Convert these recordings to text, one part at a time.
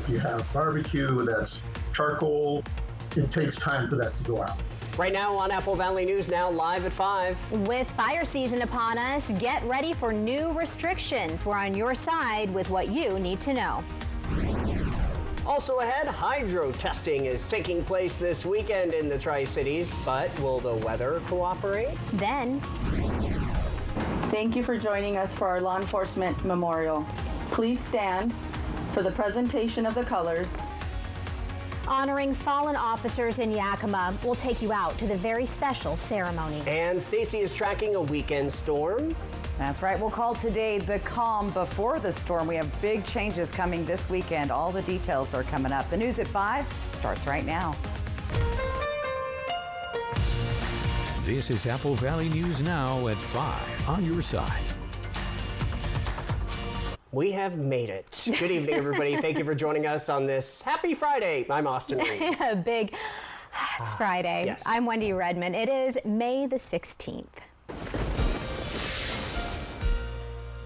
if you have barbecue that's charcoal, it takes time for that to go out. Right now on Apple Valley News Now, live at 5. With fire season upon us, get ready for new restrictions. We're on your side with what you need to know. Also ahead, hydro testing is taking place this weekend in the Tri-Cities, but will the weather cooperate? Then, thank you for joining us for our Law Enforcement Memorial. Please stand for the presentation of the colors. honoring fallen officers in Yakima. We'll take you out to the very special ceremony. And Stacy is tracking a weekend storm. That's right. We'll call today the calm before the storm. We have big changes coming this weekend. All the details are coming up. The news at 5 starts right now. This is Apple Valley News Now at 5 on your side. We have made it. Good evening, everybody. Thank you for joining us on this happy Friday. I'm Austin Reed. It's Friday. Yes. I'm Wendy Redman. It is May the 16th.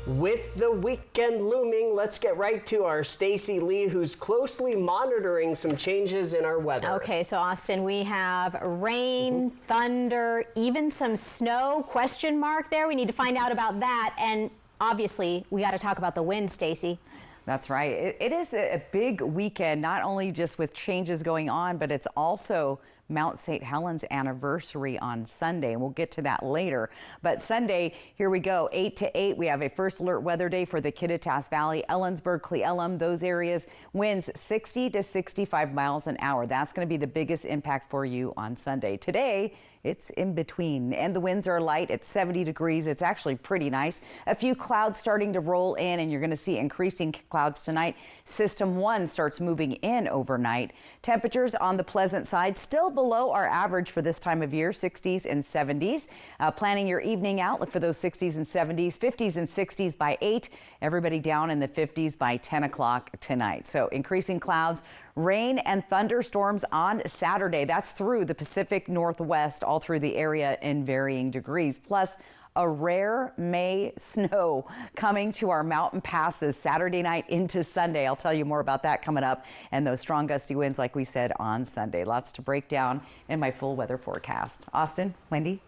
With the weekend looming, let's get right to our Stacy Lee, who's closely monitoring some changes in our weather. Okay, so Austin, we have rain, thunder, even some snow, question mark there. We need to find out about that. And obviously, we got to talk about the wind, Stacy. That's right. It is a big weekend, not only just with changes going on, but it's also Mount St. Helens anniversary on Sunday, and we'll get to that later. But Sunday, here we go, 8 to 8. We have a first alert weather day for the Kittitas Valley, Ellensburg, Cle Elum, those areas. Winds 60 to 65 miles an hour. That's going to be the biggest impact for you on Sunday. Today, it's in between, and the winds are light at 70 degrees. It's actually pretty nice. A few clouds starting to roll in, and you're going to see increasing clouds tonight. System 1 starts moving in overnight. Temperatures on the pleasant side, still below our average for this time of year, 60s and 70s. Planning your evening out, look for those 60s and 70s, 50s and 60s by 8. Everybody down in the 50s by 10 o'clock tonight. So increasing clouds, rain and thunderstorms on Saturday. That's through the Pacific Northwest, all through the area in varying degrees. Plus, a rare May snow coming to our mountain passes Saturday night into Sunday. I'll tell you more about that coming up, and those strong gusty winds, like we said, on Sunday. Lots to break down in my full weather forecast. Austin, Wendy.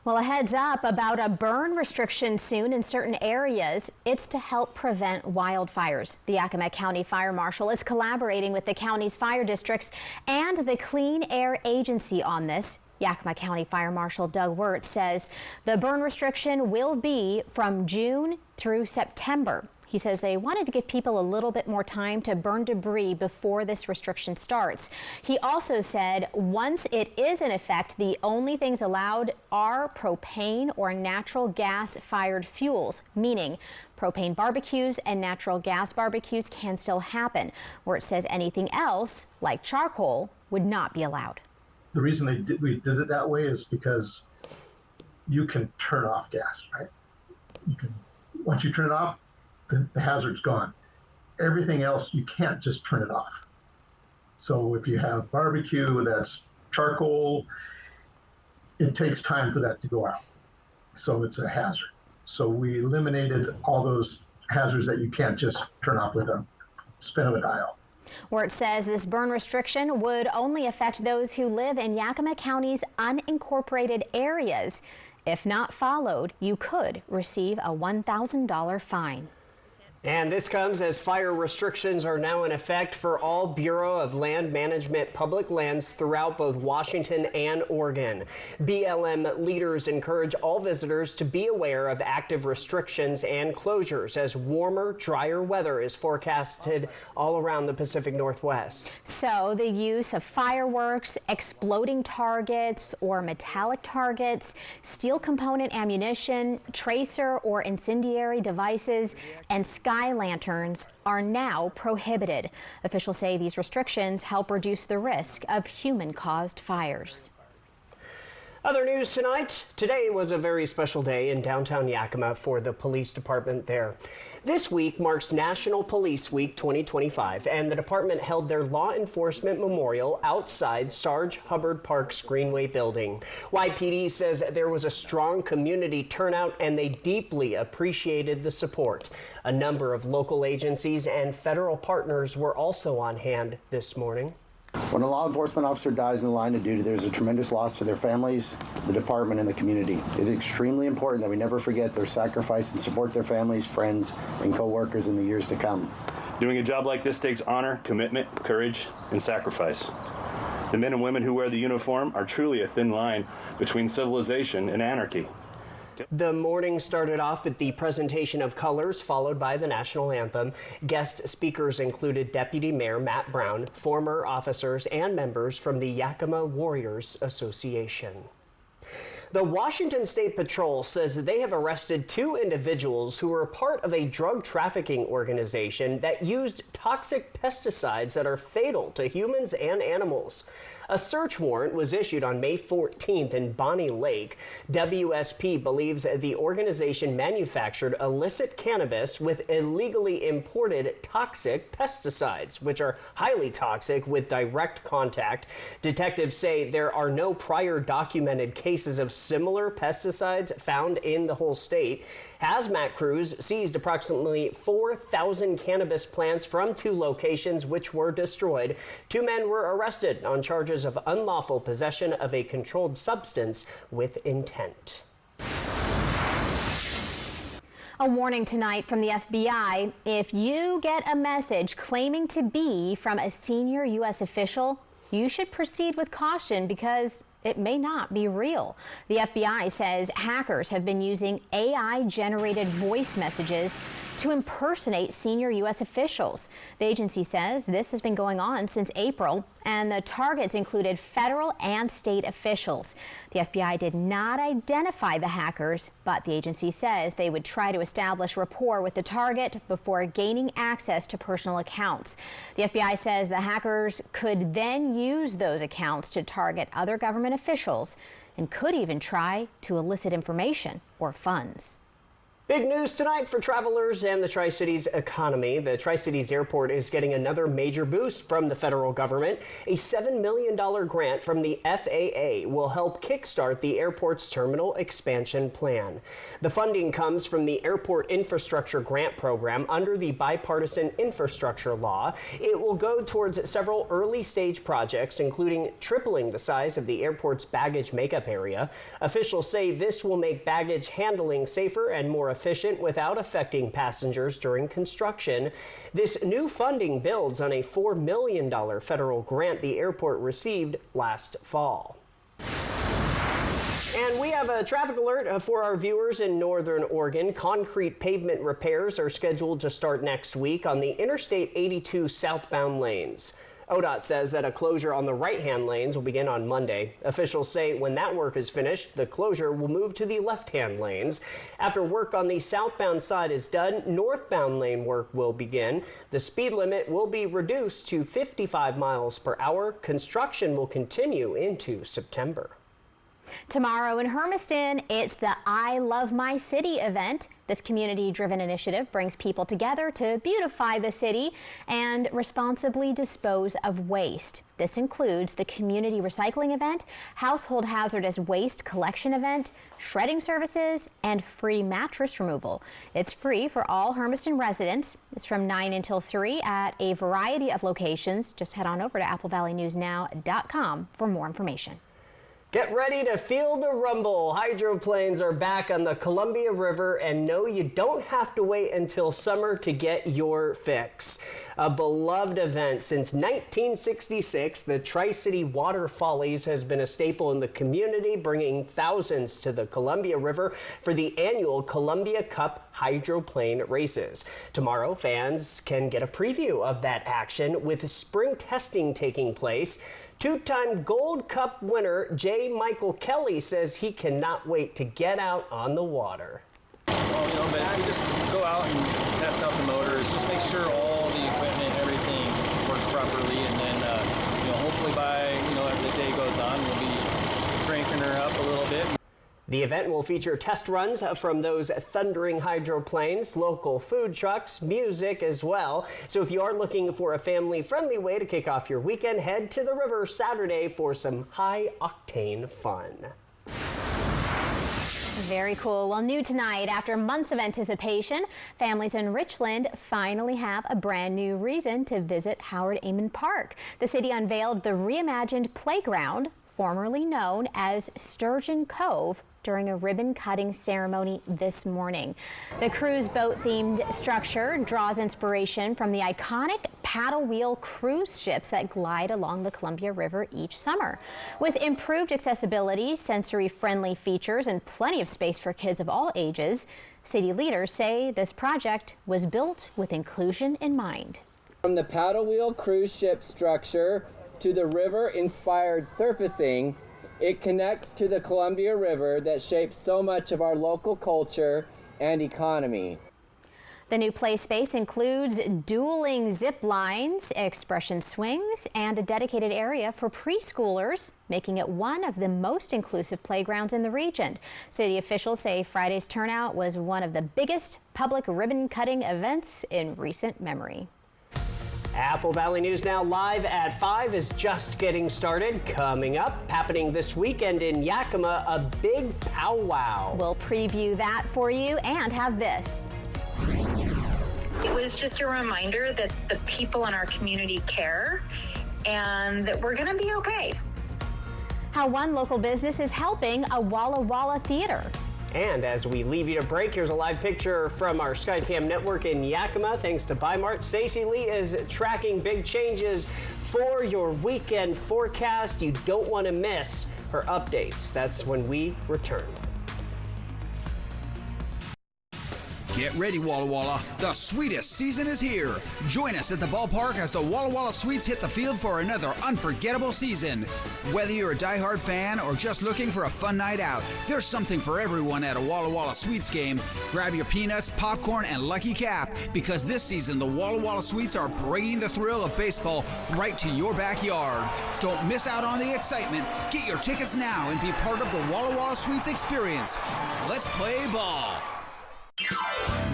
Well, a heads up about a burn restriction soon in certain areas. It's to help prevent wildfires. The Yakima County Fire Marshal is collaborating with the county's fire districts and the Clean Air Agency on this. Yakima County Fire Marshal Doug Wirtz says the burn restriction will be from June through September. He says they wanted to give people a little bit more time to burn debris before this restriction starts. He also said once it is in effect, the only things allowed are propane or natural gas fired fuels, meaning propane barbecues and natural gas barbecues can still happen, where it says anything else, like charcoal, would not be allowed. The reason we did it that way is because you can turn off gas, right? Once you turn it off, the hazard's gone. Everything else, you can't just turn it off. So if you have barbecue that's charcoal, it takes time for that to go out. So it's a hazard. So we eliminated all those hazards that you can't just turn off with a spin of a dial. Where it says this burn restriction would only affect those who live in Yakima County's unincorporated areas. If not followed, you could receive a $1,000 fine. And this comes as fire restrictions are now in effect for all Bureau of Land Management public lands throughout both Washington and Oregon. BLM leaders encourage all visitors to be aware of active restrictions and closures as warmer, drier weather is forecasted all around the Pacific Northwest. So the use of fireworks, exploding targets or metallic targets, steel component ammunition, tracer or incendiary devices, and sky lanterns are now prohibited. Officials say these restrictions help reduce the risk of human-caused fires. Other news tonight. Today was a very special day in downtown Yakima for the police department there. This week marks National Police Week 2025, and the department held their law enforcement memorial outside Sarge Hubbard Park's Greenway building. YPD says there was a strong community turnout and they deeply appreciated the support. A number of local agencies and federal partners were also on hand this morning. When a law enforcement officer dies in the line of duty, there's a tremendous loss to their families, the department, and the community. It is extremely important that we never forget their sacrifice and support their families, friends, and co-workers in the years to come. Doing a job like this takes honor, commitment, courage, and sacrifice. The men and women who wear the uniform are truly a thin line between civilization and anarchy. The morning started off with the presentation of colors, followed by the national anthem. Guest speakers included Deputy Mayor Matt Brown, former officers, and members from the Yakima Warriors Association. The Washington State Patrol says they have arrested 2 individuals who were part of a drug trafficking organization that used toxic pesticides that are fatal to humans and animals. A search warrant was issued on May 14th in Bonnie Lake. WSP believes the organization manufactured illicit cannabis with illegally imported toxic pesticides, which are highly toxic with direct contact. Detectives say there are no prior documented cases of similar pesticides found in the whole state. Hazmat crews seized approximately 4,000 cannabis plants from 2 locations which were destroyed. 2 men were arrested on charges of unlawful possession of a controlled substance with intent. A warning tonight from the FBI. If you get a message claiming to be from a senior U.S. official, you should proceed with caution because it may not be real. The FBI says hackers have been using AI-generated voice messages to impersonate senior U.S. officials. The agency says this has been going on since April, and the targets included federal and state officials. The FBI did not identify the hackers, but the agency says they would try to establish rapport with the target before gaining access to personal accounts. The FBI says the hackers could then use those accounts to target other government officials and could even try to elicit information or funds. Big news tonight for travelers and the Tri-Cities economy. The Tri-Cities Airport is getting another major boost from the federal government. A $7 million grant from the FAA will help kickstart the airport's terminal expansion plan. The funding comes from the Airport Infrastructure Grant Program under the Bipartisan Infrastructure Law. It will go towards several early-stage projects, including tripling the size of the airport's baggage makeup area. Officials say this will make baggage handling safer and more efficient without affecting passengers during construction. This new funding builds on a $4 million federal grant the airport received last fall. And we have a traffic alert for our viewers in Northern Oregon. Concrete pavement repairs are scheduled to start next week on the Interstate 82 southbound lanes. ODOT says that a closure on the right-hand lanes will begin on Monday. Officials say when that work is finished, the closure will move to the left-hand lanes. After work on the southbound side is done, northbound lane work will begin. The speed limit will be reduced to 55 miles per hour. Construction will continue into September. Tomorrow in Hermiston, it's the I Love My City event. This community-driven initiative brings people together to beautify the city and responsibly dispose of waste. This includes the community recycling event, household hazardous waste collection event, shredding services, and free mattress removal. It's free for all Hermiston residents. It's from 9 until 3 at a variety of locations. Just head on over to applevalleyNewsNow.com for more information. Get ready to feel the rumble. Hydroplanes are back on the Columbia River, and no, you don't have to wait until summer to get your fix. A beloved event since 1966, the Tri-City Water Follies has been a staple in the community, bringing thousands to the Columbia River for the annual Columbia Cup hydroplane races. Tomorrow, fans can get a preview of that action with spring testing taking place. Two-time Gold Cup winner J. Michael Kelly says he cannot wait to get out on the water. Well, but we just go out and test out the motors, just make sure all the equipment, everything works properly, and then, hopefully by, as the day goes on, we'll be cranking her up a little bit. The event will feature test runs from those thundering hydroplanes, local food trucks, music as well. So if you are looking for a family-friendly way to kick off your weekend, head to the river Saturday for some high-octane fun. Very cool. Well, new tonight, after months of anticipation, families in Richland finally have a brand new reason to visit Howard Amon Park. The city unveiled the reimagined playground, formerly known as Sturgeon Cove, during a ribbon-cutting ceremony this morning. The cruise boat-themed structure draws inspiration from the iconic paddle wheel cruise ships that glide along the Columbia River each summer. With improved accessibility, sensory-friendly features, and plenty of space for kids of all ages, city leaders say this project was built with inclusion in mind. From the paddle wheel cruise ship structure to the river-inspired surfacing, it connects to the Columbia River that shapes so much of our local culture and economy. The new play space includes dueling zip lines, expression swings, and a dedicated area for preschoolers, making it one of the most inclusive playgrounds in the region. City officials say Friday's turnout was one of the biggest public ribbon-cutting events in recent memory. Apple Valley News Now live at 5 is just getting started. Coming up, happening this weekend in Yakima, a big powwow. We'll preview that for you and have this. It was just a reminder that the people in our community care and that we're going to be okay. How one local business is helping a Walla Walla theater. And as we leave you to break, here's a live picture from our Skycam network in Yakima. Thanks to Bi-Mart, Stacey Lee is tracking big changes for your weekend forecast. You don't want to miss her updates. That's when we return. Get ready, Walla Walla. The sweetest season is here. Join us at the ballpark as the Walla Walla Sweets hit the field for another unforgettable season. Whether you're a diehard fan or just looking for a fun night out, there's something for everyone at a Walla Walla Sweets game. Grab your peanuts, popcorn, and Lucky Cap, because this season the Walla Walla Sweets are bringing the thrill of baseball right to your backyard. Don't miss out on the excitement. Get your tickets now and be part of the Walla Walla Sweets experience. Let's play ball.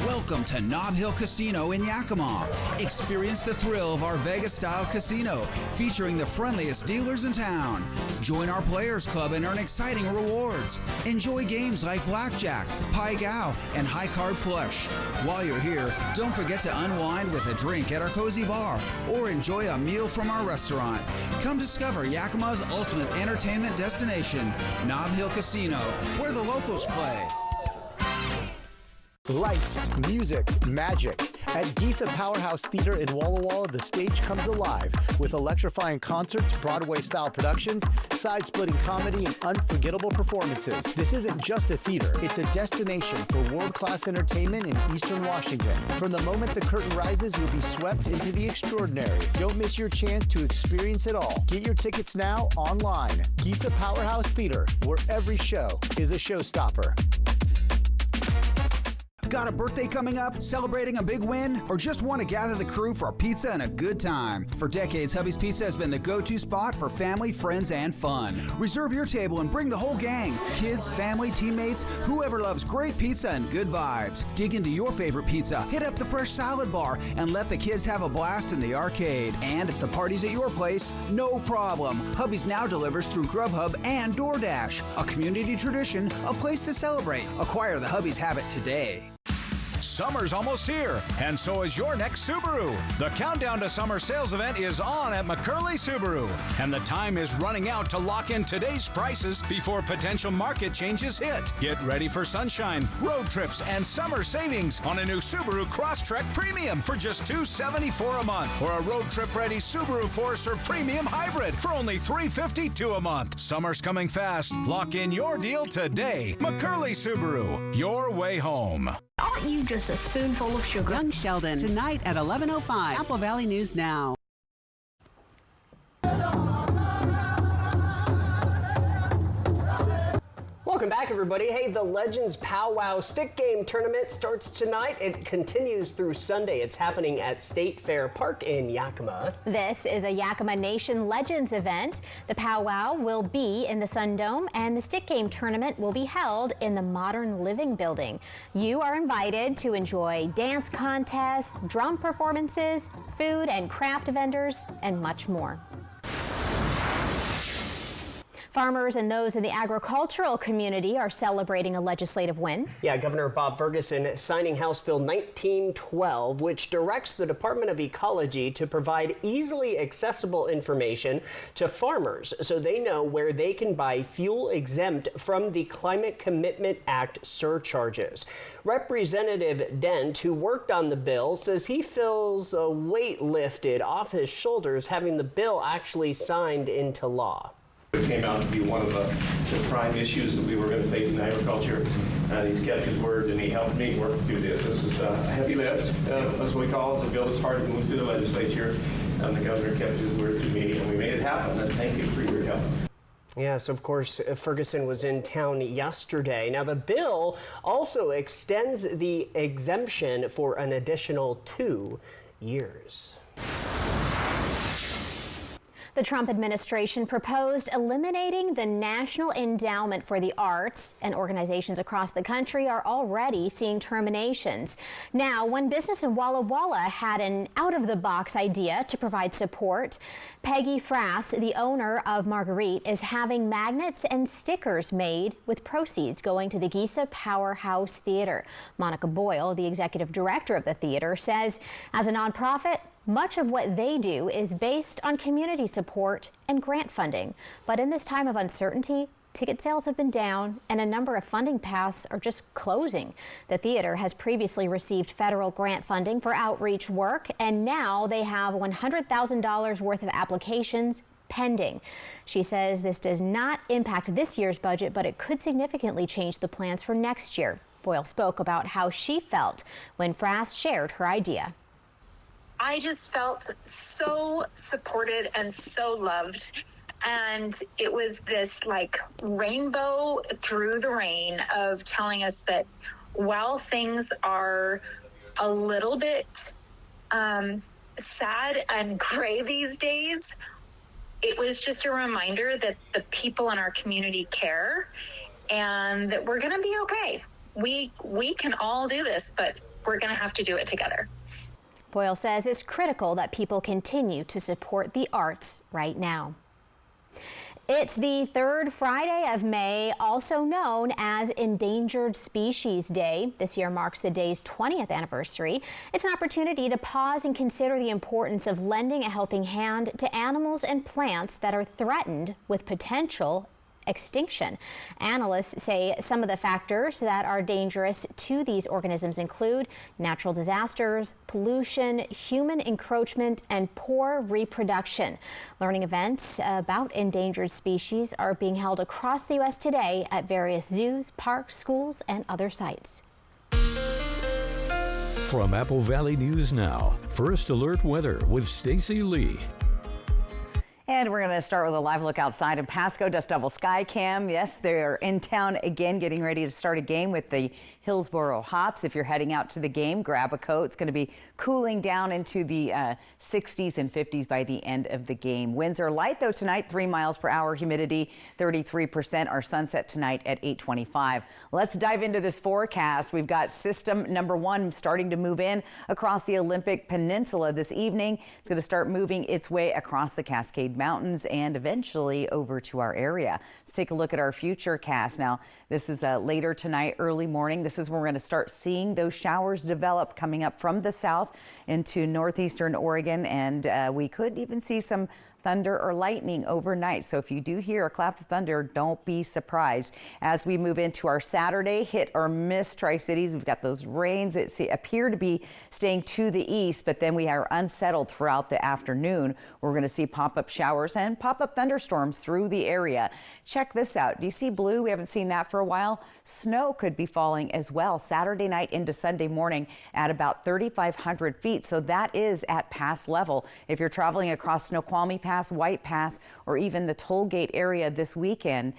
Welcome to Nob Hill Casino in Yakima. Experience the thrill of our Vegas-style casino, featuring the friendliest dealers in town. Join our Players Club and earn exciting rewards. Enjoy games like Blackjack, Pai Gow, and High Card Flush. While you're here, don't forget to unwind with a drink at our cozy bar or enjoy a meal from our restaurant. Come discover Yakima's ultimate entertainment destination, Nob Hill Casino, where the locals play. Lights, music, magic. At Giza Powerhouse Theater in Walla Walla, the stage comes alive with electrifying concerts, Broadway-style productions, side-splitting comedy, and unforgettable performances. This isn't just a theater. It's a destination for world-class entertainment in Eastern Washington. From the moment the curtain rises, you'll be swept into the extraordinary. Don't miss your chance to experience it all. Get your tickets now online. Giza Powerhouse Theater, where every show is a showstopper. Got a birthday coming up, celebrating a big win, or just want to gather the crew for a pizza and a good time? For decades, Hubby's Pizza has been the go-to spot for family, friends, and fun. Reserve your table and bring the whole gang. Kids, family, teammates, whoever loves great pizza and good vibes. Dig into your favorite pizza, hit up the fresh salad bar, and let the kids have a blast in the arcade. And if the party's at your place, no problem. Hubby's now delivers through Grubhub and DoorDash. A community tradition, a place to celebrate. Acquire the Hubby's habit today. Summer's almost here, and so is your next Subaru. The Countdown to Summer sales event is on at McCurley Subaru, and the time is running out to lock in today's prices before potential market changes hit. Get ready for sunshine, road trips, and summer savings on a new Subaru Crosstrek Premium for just $274 a month, or a road trip-ready Subaru Forester Premium Hybrid for only $352 a month. Summer's coming fast. Lock in your deal today. McCurley Subaru, your way home. Aren't you just a spoonful of sugar? Young Sheldon, tonight at 11:05. Apple Valley News Now. Welcome back, everybody. Hey, the Legends Powwow Stick Game Tournament starts tonight. It continues through Sunday. It's happening at State Fair Park in Yakima. This is a Yakima Nation Legends event. The powwow will be in the Sun Dome, and the Stick Game Tournament will be held in the Modern Living Building. You are invited to enjoy dance contests, drum performances, food and craft vendors, and much more. Farmers and those in the agricultural community are celebrating a legislative win. Yeah, Governor Bob Ferguson signing House Bill 1912, which directs the Department of Ecology to provide easily accessible information to farmers so they know where they can buy fuel exempt from the Climate Commitment Act surcharges. Representative Dent, who worked on the bill, says he feels a weight lifted off his shoulders having the bill actually signed into law. It came out to be one of the prime issues that we were going to face in agriculture, and he's kept his word, and he helped me work through this. This is a heavy lift, as we call it. The bill is hard to move through the legislature, and the governor kept his word to me, and we made it happen, and thank you for your help. Yes, of course, Ferguson was in town yesterday. Now, the bill also extends the exemption for an additional 2 years. The Trump administration proposed eliminating the National Endowment for the Arts, and organizations across the country are already seeing terminations. Now, one business in Walla Walla had an out-of-the-box idea to provide support. Peggy Frass, the owner of Marguerite, is having magnets and stickers made with proceeds going to the Giza Powerhouse Theater. Monica Boyle, the executive director of the theater, says as a nonprofit, much of what they do is based on community support and grant funding. But in this time of uncertainty, ticket sales have been down and a number of funding paths are just closing. The theater has previously received federal grant funding for outreach work, and now they have $100,000 worth of applications pending. She says this does not impact this year's budget, but it could significantly change the plans for next year. Boyle spoke about how she felt when Frass shared her idea. I just felt so supported and so loved. And it was this like rainbow through the rain of telling us that while things are a little bit sad and gray these days, it was just a reminder that the people in our community care and that we're going to be okay. We can all do this, but we're going to have to do it together. Boyle says it's critical that people continue to support the arts right now. It's the third Friday of May, also known as Endangered Species Day. This year marks the day's 20th anniversary. It's an opportunity to pause and consider the importance of lending a helping hand to animals and plants that are threatened with potential extinction. Analysts say some of the factors that are dangerous to these organisms include natural disasters, pollution, human encroachment, and poor reproduction. Learning events about endangered species are being held across the U.S. today at various zoos, parks, schools, and other sites. From Apple Valley News Now, First Alert Weather with Stacy Lee. And we're going to start with a live look outside in Pasco. Dust Devil Sky Cam. Yes, they're in town again, getting ready to start a game with the Hillsboro Hops. If you're heading out to the game, grab a coat. It's going to be cooling down into the 60s and 50s by the end of the game. Winds are light, though, tonight, 3 miles per hour. Humidity, 33%. Our sunset tonight at 8:25. Let's dive into this forecast. We've got system number 1 starting to move in across the Olympic Peninsula this evening. It's going to start moving its way across the Cascade Mountains and eventually over to our area. Let's take a look at our future cast. Now, this is later tonight, early morning. This is where we're going to start seeing those showers develop coming up from the south into northeastern Oregon, and we could even see some thunder or lightning overnight. So if you do hear a clap of thunder, don't be surprised. As we move into our Saturday, hit or miss Tri-Cities, we've got those rains that appear to be staying to the east, but then we are unsettled throughout the afternoon. We're going to see pop-up showers and pop-up thunderstorms through the area. Check this out. Do you see blue? We haven't seen that for a while. Snow could be falling as well Saturday night into Sunday morning at about 3,500 feet. So that is at pass level. If you're traveling across Snoqualmie Pass, Pass, White Pass, or even the toll gate area this weekend.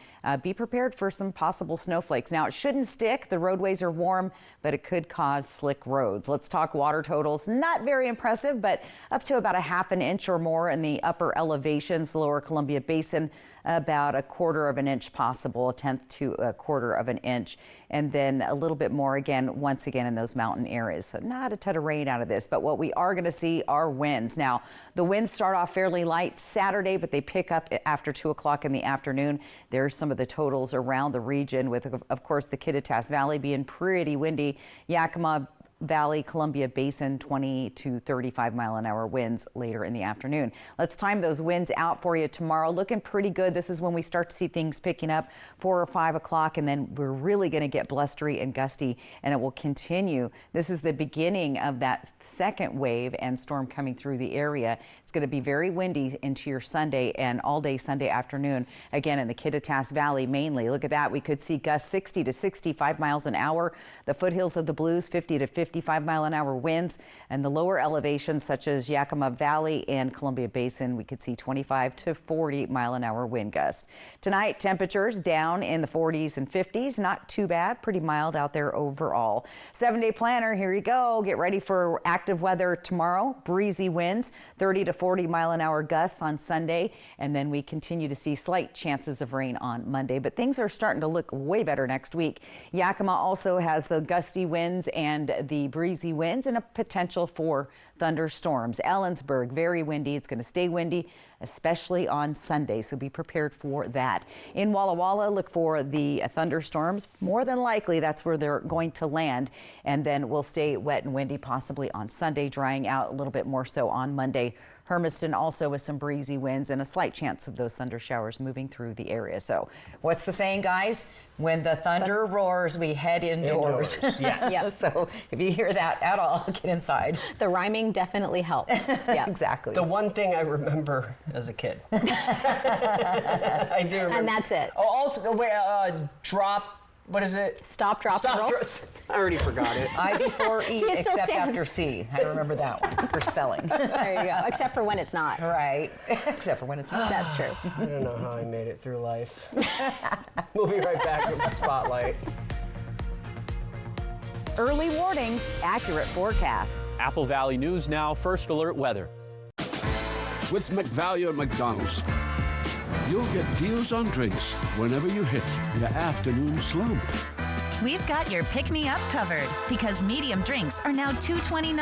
Be prepared for some possible snowflakes. Now, it shouldn't stick. The roadways are warm, but it could cause slick roads. Let's talk water totals. Not very impressive, but up to about a half an inch or more in the upper elevations, the lower Columbia Basin, about a quarter of an inch possible, a tenth to a quarter of an inch, and then a little bit more again, once again in those mountain areas. So not a ton of rain out of this, but what we are going to see are winds. Now, the winds start off fairly light Saturday, but they pick up after 2 o'clock in the afternoon. There's some of the totals around the region with, of course, the Kittitas Valley being pretty windy. Yakima Valley, Columbia Basin, 20 to 35 mile an hour winds later in the afternoon. Let's time those winds out for you tomorrow. Looking pretty good. This is when we start to see things picking up 4 or 5 o'clock, and then we're really going to get blustery and gusty, and it will continue. This is the beginning of that second wave and storm coming through the area. It's going to be very windy into your Sunday and all day Sunday afternoon. Again, in the Kittitas Valley mainly. Look at that. We could see gusts 60 to 65 miles an hour. The foothills of the Blues, 50 to 55 mile an hour winds. And the lower elevations such as Yakima Valley and Columbia Basin, we could see 25 to 40 mile an hour wind gusts. Tonight, temperatures down in the 40s and 50s. Not too bad. Pretty mild out there overall. 7-day planner. Here you go. Get ready for active weather tomorrow. Breezy winds, 30 to 40 mile an hour gusts on Sunday, and then we continue to see slight chances of rain on Monday, but things are starting to look way better next week. Yakima also has the gusty winds and the breezy winds and a potential for thunderstorms. Ellensburg, very windy. It's going to stay windy, especially on Sunday, so be prepared for that. In Walla Walla, look for the thunderstorms. More than likely, that's where they're going to land, and then we'll stay wet and windy possibly on Sunday, drying out a little bit more so on Monday. Hermiston also with some breezy winds and a slight chance of those thunder showers moving through the area. So what's the saying, guys? When the thunder roars, we head indoors. Yes. Yeah, so if you hear that at all, get inside. The rhyming definitely helps. Yeah, exactly. The one thing I remember as a kid. I do remember. And that's it. Oh, also, drop. What is it? Stop, drop, Stop, roll. I already forgot it. I before E, See, it still except stands. after C. I remember that one for spelling. There you go. Except for when it's not. Right. Except for when it's not. That's true. I don't know how I made it through life. We'll be right back with the spotlight. Early warnings, accurate forecasts. Apple Valley News Now, First Alert Weather. With McValue at McDonald's, you'll get deals on drinks whenever you hit the afternoon slump. We've got your pick-me-up covered because medium drinks are now $2.29.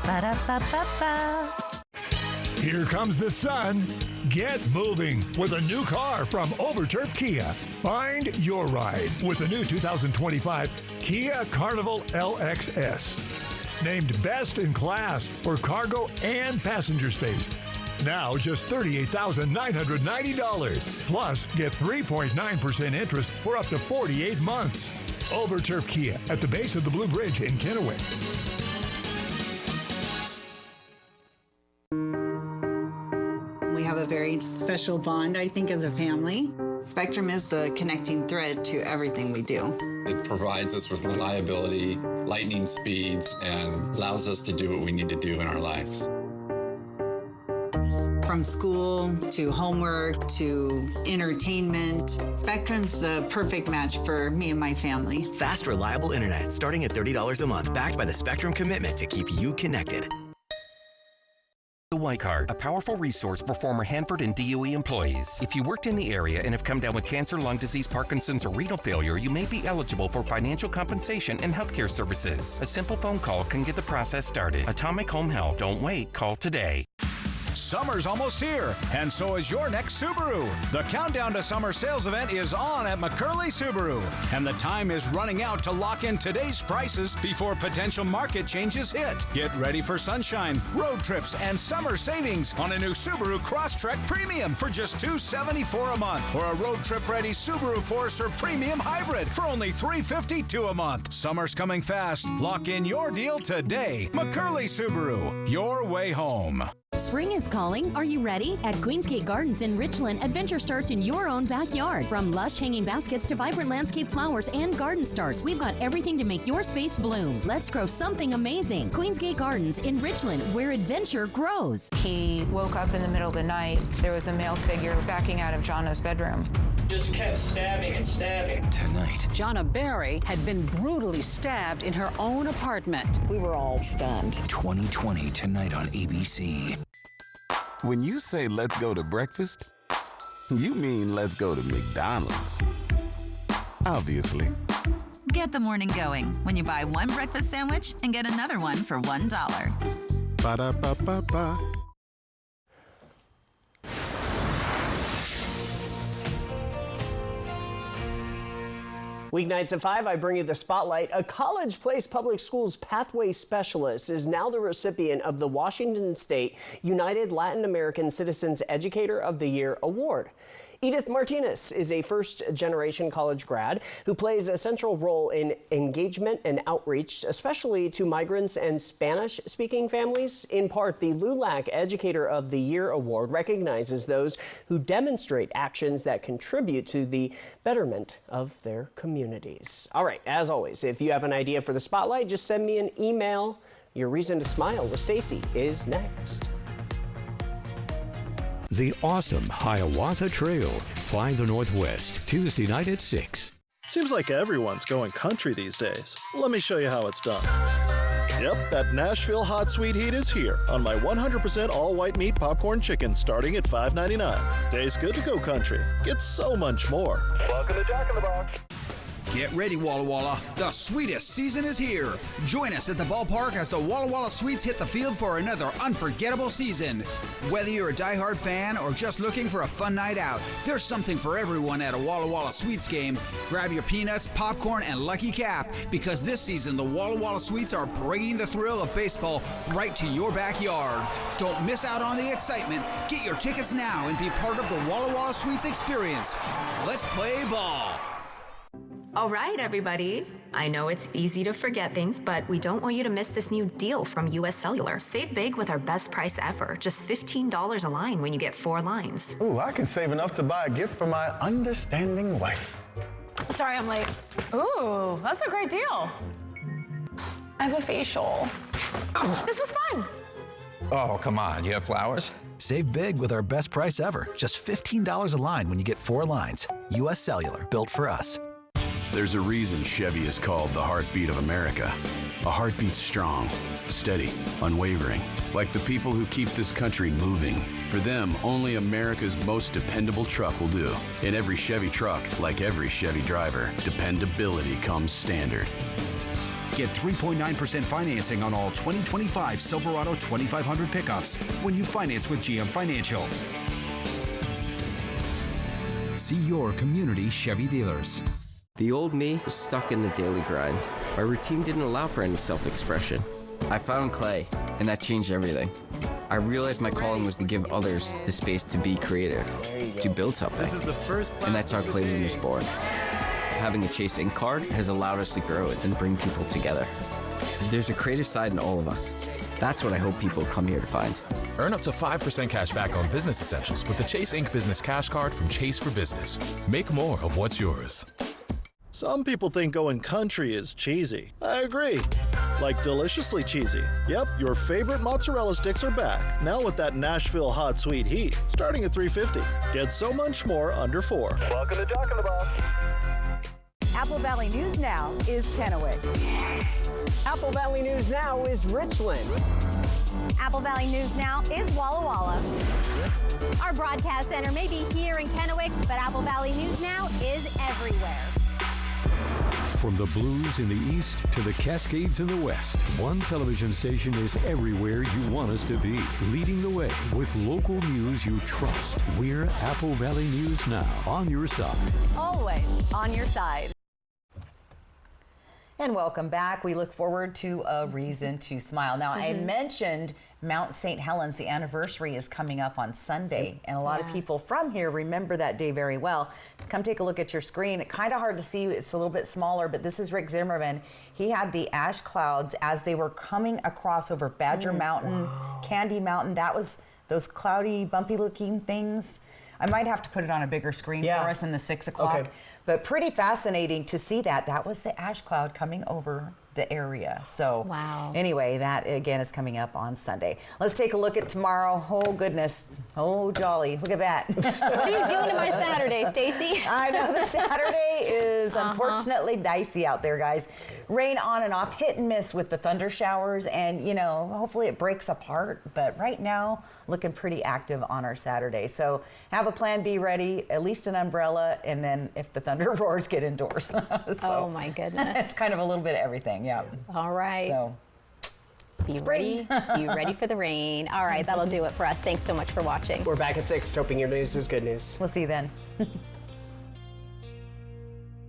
Ba-da-ba-ba-ba. Here comes the sun. Get moving with a new car from Overturf Kia. Find your ride with the new 2025 Kia Carnival LXS. Named best in class for cargo and passenger space. Now just $38,990. Plus, get 3.9% interest for up to 48 months. Overturf Kia at the base of the Blue Bridge in Kennewick. We have a very special bond, I think, as a family. Spectrum is the connecting thread to everything we do. It provides us with reliability, lightning speeds, and allows us to do what we need to do in our lives. From school to homework to entertainment, Spectrum's the perfect match for me and my family. Fast, reliable internet starting at $30 a month, backed by the Spectrum commitment to keep you connected. The White Card, a powerful resource for former Hanford and DOE employees. If you worked in the area and have come down with cancer, lung disease, Parkinson's, or renal failure, you may be eligible for financial compensation and healthcare services. A simple phone call can get the process started. Atomic Home Health. Don't wait. Call today. Summer's almost here, and so is your next Subaru. The Countdown to Summer sales event is on at McCurley Subaru, and the time is running out to lock in today's prices before potential market changes hit. Get ready for sunshine, road trips, and summer savings on a new Subaru Crosstrek Premium for just $274 a month, or a road trip-ready Subaru Forester Premium Hybrid for only $352 a month. Summer's coming fast. Lock in your deal today. McCurley Subaru, your way home. Spring is calling. Are you ready? At Queensgate Gardens in Richland, adventure starts in your own backyard. From lush hanging baskets to vibrant landscape flowers and garden starts, we've got everything to make your space bloom. Let's grow something amazing. Queensgate Gardens in Richland, where adventure grows. He woke up in the middle of the night. There was a male figure backing out of Jono's bedroom. Just kept stabbing and stabbing. Tonight, Jonna Berry had been brutally stabbed in her own apartment. We were all stunned. 2020 tonight on ABC. When you say let's go to breakfast, you mean let's go to McDonald's. Obviously. Get the morning going when you buy one breakfast sandwich and get another one for $1. Ba-da-ba-ba-ba. Weeknights at 5, I bring you the spotlight. A College Place Public Schools Pathway Specialist is now the recipient of the Washington State United Latin American Citizens Educator of the Year Award. Edith Martinez is a first-generation college grad who plays a central role in engagement and outreach, especially to migrants and Spanish-speaking families. In part, the LULAC Educator of the Year Award recognizes those who demonstrate actions that contribute to the betterment of their communities. All right, as always, if you have an idea for the spotlight, just send me an email. Your Reason to Smile with Stacy is next. The awesome Hiawatha Trail. Fly the Northwest, Tuesday night at 6. Seems like everyone's going country these days. Let me show you how it's done. Yep, that Nashville Hot Sweet Heat is here on my 100% all-white meat popcorn chicken starting at $5.99. Tastes good to go country. Get so much more. Welcome to Jack in the Box. Get ready, Walla Walla. The sweetest season is here. Join us at the ballpark as the Walla Walla Sweets hit the field for another unforgettable season. Whether you're a diehard fan or just looking for a fun night out, there's something for everyone at a Walla Walla Sweets game. Grab your peanuts, popcorn, and Lucky Cap, because this season the Walla Walla Sweets are bringing the thrill of baseball right to your backyard. Don't miss out on the excitement. Get your tickets now and be part of the Walla Walla Sweets experience. Let's play ball. All right, everybody. I know it's easy to forget things, but we don't want you to miss this new deal from US Cellular. Save big with our best price ever. Just $15 a line when you get 4 lines. Ooh, I can save enough to buy a gift for my understanding wife. Sorry, I'm late. Ooh, that's a great deal. I have a facial. This was fun. Oh, come on. You have flowers? Save big with our best price ever. Just $15 a line when you get 4 lines. US Cellular, built for us. There's a reason Chevy is called the heartbeat of America. A heartbeat strong, steady, unwavering, like the people who keep this country moving. For them, only America's most dependable truck will do. In every Chevy truck, like every Chevy driver, dependability comes standard. Get 3.9% financing on all 2025 Silverado 2500 pickups when you finance with GM Financial. See your community Chevy dealers. The old me was stuck in the daily grind. My routine didn't allow for any self-expression. I found clay, and that changed everything. I realized my calling was to give others the space to be creative, to build something. And that's how Clayton was born. Having a Chase Ink card has allowed us to grow it and bring people together. There's a creative side in all of us. That's what I hope people come here to find. Earn up to 5% cash back on business essentials with the Chase Ink Business Cash Card from Chase for Business. Make more of what's yours. Some people think going country is cheesy. I agree. Like deliciously cheesy. Yep, your favorite mozzarella sticks are back, now with that Nashville Hot Sweet Heat, starting at $3.50. Get so much more under $4. Welcome to Jack in the Box. Apple Valley News Now is Kennewick. Apple Valley News Now is Richland. Apple Valley News Now is Walla Walla. Our broadcast center may be here in Kennewick, but Apple Valley News Now is everywhere. From the Blues in the east to the Cascades in the west, one television station is everywhere you want us to be. Leading the way with local news you trust. We're Apple Valley News Now, on your side. Always on your side. And welcome back. We look forward to a reason to smile. Now, I mentioned Mount St. Helens. The anniversary is coming up on Sunday, and a lot of people from here remember that day very well. Come take a look at your screen. Kind of hard to see. It's a little bit smaller, but this is Rick Zimmerman. He had the ash clouds as they were coming across over Badger Mountain, Candy Mountain. That was those cloudy, bumpy looking things. I might have to put it on a bigger screen for us in the 6 o'clock. Okay. But pretty fascinating to see that. That was the ash cloud coming over the area. So wow. Anyway, that again is coming up on Sunday. Let's take a look at tomorrow. Oh goodness. Oh jolly. Look at that. What are you doing to my Saturday, Stacy? I know the Saturday is unfortunately dicey out there, guys. Rain on and off, hit and miss with the thunder showers, and you know, hopefully it breaks apart. But right now, looking pretty active on our Saturday. So have a plan B ready, at least an umbrella, and then if the thunder roars, get indoors. So, oh my goodness. It's kind of a little bit of everything, yeah. All right. So be ready for the rain. All right, that'll do it for us. Thanks so much for watching. We're back at 6, hoping your news is good news. We'll see you then.